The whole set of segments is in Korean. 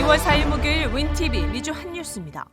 2월 4일 목요일 윈TV 미주 한뉴스입니다.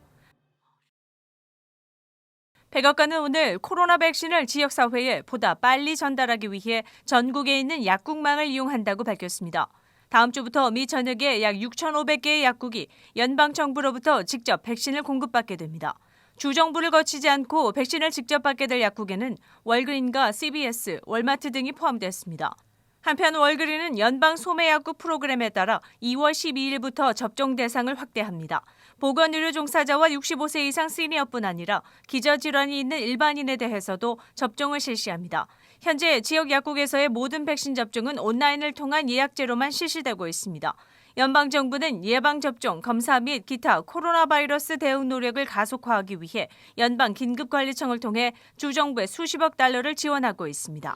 백악관은 오늘 코로나 백신을 지역사회에 보다 빨리 전달하기 위해 전국에 있는 약국망을 이용한다고 밝혔습니다. 다음 주부터 미 전역에 약 6,500개의 약국이 연방정부로부터 직접 백신을 공급받게 됩니다. 주정부를 거치지 않고 백신을 직접 받게 될 약국에는 월그린과 CVS, 월마트 등이 포함됐습니다. 한편 월그린은 연방 소매약국 프로그램에 따라 2월 12일부터 접종 대상을 확대합니다. 보건의료 종사자와 65세 이상 시니어뿐 아니라 기저질환이 있는 일반인에 대해서도 접종을 실시합니다. 현재 지역 약국에서의 모든 백신 접종은 온라인을 통한 예약제로만 실시되고 있습니다. 연방정부는 예방접종, 검사 및 기타 코로나 바이러스 대응 노력을 가속화하기 위해 연방긴급관리청을 통해 주정부에 수십억 달러를 지원하고 있습니다.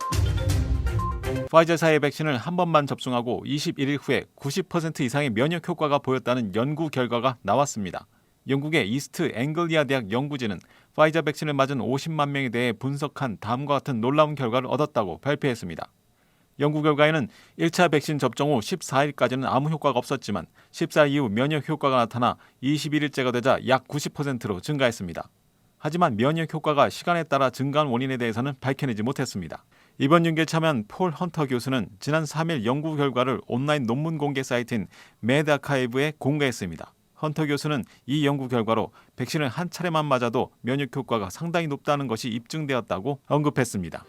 파이저사의 백신을 한 번만 접종하고 21일 후에 90% 이상의 면역 효과가 보였다는 연구 결과가 나왔습니다. 영국의 이스트 앵글리아 대학 연구진은 파이저 백신을 맞은 50만 명에 대해 분석한 다음과 같은 놀라운 결과를 얻었다고 발표했습니다. 연구 결과에는 1차 백신 접종 후 14일까지는 아무 효과가 없었지만 14일 이후 면역 효과가 나타나 21일째가 되자 약 90%로 증가했습니다. 하지만 면역 효과가 시간에 따라 증가한 원인에 대해서는 밝혀내지 못했습니다. 이번 연구에 참여한 폴 헌터 교수는 지난 3일 연구 결과를 온라인 논문 공개 사이트인 매드아카이브에 공개했습니다. 헌터 교수는 이 연구 결과로 백신을 한 차례만 맞아도 면역 효과가 상당히 높다는 것이 입증되었다고 언급했습니다.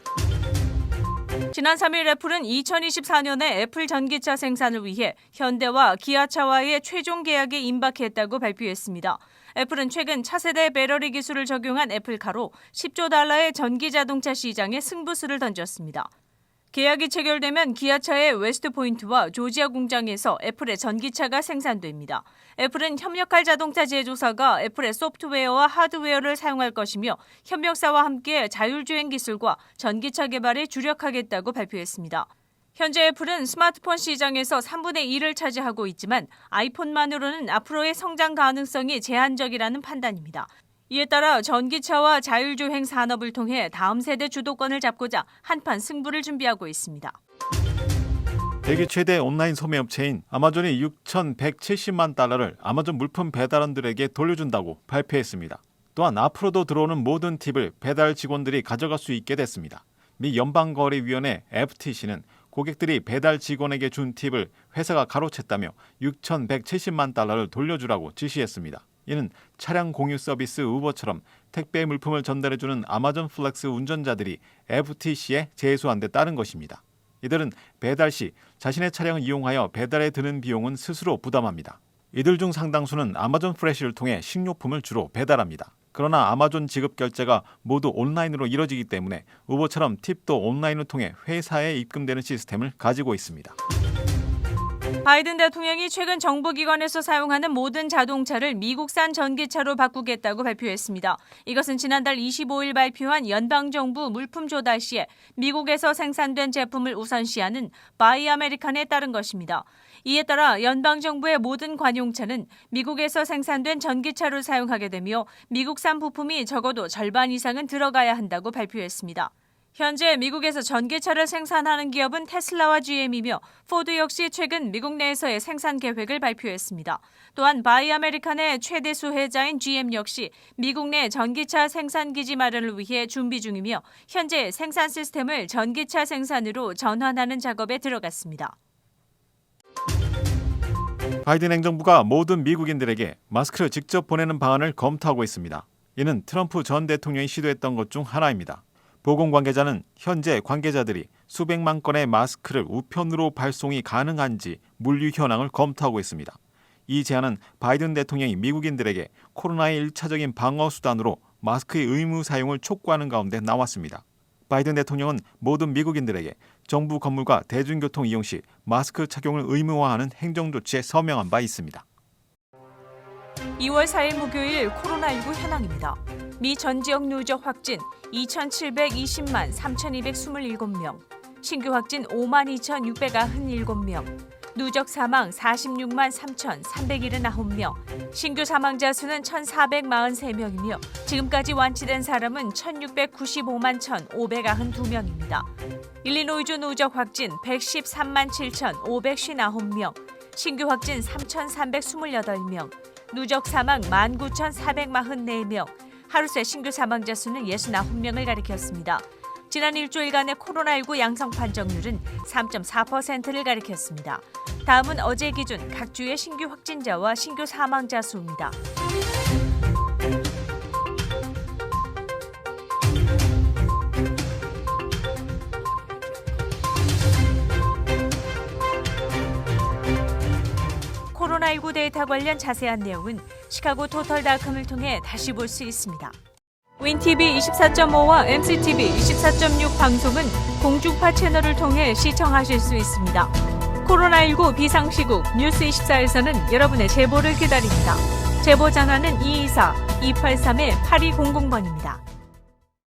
지난 3일 애플은 2024년에 애플 전기차 생산을 위해 현대와 기아차와의 최종 계약에 임박했다고 발표했습니다. 애플은 최근 차세대 배터리 기술을 적용한 애플카로 10조 달러의 전기 자동차 시장에 승부수를 던졌습니다. 계약이 체결되면 기아차의 웨스트포인트와 조지아 공장에서 애플의 전기차가 생산됩니다. 애플은 협력할 자동차 제조사가 애플의 소프트웨어와 하드웨어를 사용할 것이며 협력사와 함께 자율주행 기술과 전기차 개발에 주력하겠다고 발표했습니다. 현재 애플은 스마트폰 시장에서 3분의 1을 차지하고 있지만 아이폰만으로는 앞으로의 성장 가능성이 제한적이라는 판단입니다. 이에 따라 전기차와 자율주행 산업을 통해 다음 세대 주도권을 잡고자 한판 승부를 준비하고 있습니다. 세계 최대 온라인 소매업체인 아마존이 6,170만 달러를 아마존 물품 배달원들에게 돌려준다고 발표했습니다. 또한 앞으로도 들어오는 모든 팁을 배달 직원들이 가져갈 수 있게 됐습니다. 미 연방거래위원회 FTC는 고객들이 배달 직원에게 준 팁을 회사가 가로챘다며 6,170만 달러를 돌려주라고 지시했습니다. 이는 차량 공유 서비스 우버처럼 택배 물품을 전달해주는 아마존 플렉스 운전자들이 FTC에 제소한 데 따른 것입니다. 이들은 배달 시 자신의 차량을 이용하여 배달에 드는 비용은 스스로 부담합니다. 이들 중 상당수는 아마존 프레시를 통해 식료품을 주로 배달합니다. 그러나 아마존 지급 결제가 모두 온라인으로 이뤄지기 때문에 우버처럼 팁도 온라인을 통해 회사에 입금되는 시스템을 가지고 있습니다. 바이든 대통령이 최근 정부기관에서 사용하는 모든 자동차를 미국산 전기차로 바꾸겠다고 발표했습니다. 이것은 지난달 25일 발표한 연방정부 물품 조달 시에 미국에서 생산된 제품을 우선시하는 바이 아메리칸에 따른 것입니다. 이에 따라 연방정부의 모든 관용차는 미국에서 생산된 전기차를 사용하게 되며 미국산 부품이 적어도 절반 이상은 들어가야 한다고 발표했습니다. 현재 미국에서 전기차를 생산하는 기업은 테슬라와 GM이며 포드 역시 최근 미국 내에서의 생산 계획을 발표했습니다. 또한 바이 아메리칸의 최대 수혜자인 GM 역시 미국 내 전기차 생산 기지 마련을 위해 준비 중이며 현재 생산 시스템을 전기차 생산으로 전환하는 작업에 들어갔습니다. 바이든 행정부가 모든 미국인들에게 마스크를 직접 보내는 방안을 검토하고 있습니다. 이는 트럼프 전 대통령이 시도했던 것 중 하나입니다. 보건 관계자는 현재 관계자들이 수백만 건의 마스크를 우편으로 발송이 가능한지 물류 현황을 검토하고 있습니다. 이 제안은 바이든 대통령이 미국인들에게 코로나의 1차적인 방어 수단으로 마스크의 의무 사용을 촉구하는 가운데 나왔습니다. 바이든 대통령은 모든 미국인들에게 정부 건물과 대중교통 이용 시 마스크 착용을 의무화하는 행정조치에 서명한 바 있습니다. 2월 4일 목요일 코로나19 현황입니다. 미 전 지역 누적 확진 2,720만 3,227명, 신규 확진 52,697명, 누적 사망 46만 3,379명, 신규 사망자 수는 1,443명이며 지금까지 완치된 사람은 1,695만 1,592명입니다. 일리노이주 누적 확진 113만 7,559명, 신규 확진 3,328명, 누적 사망 19,444명, 하루새 신규 사망자 수는 69명을 가리켰습니다. 지난 일주일간의 코로나19 양성 판정률은 3.4%를 가리켰습니다. 다음은 어제 기준 각 주의 신규 확진자와 신규 사망자 수입니다. 코로나19 데이터 관련 자세한 내용은 시카고 토털닷컴을 통해 다시 볼 수 있습니다. 윈TV 24.5와 MCTV 24.6 방송은 공중파 채널을 통해 시청하실 수 있습니다. 코로나19 비상시국 뉴스24에서는 여러분의 제보를 기다립니다. 제보 전화는 224-283-8200번입니다.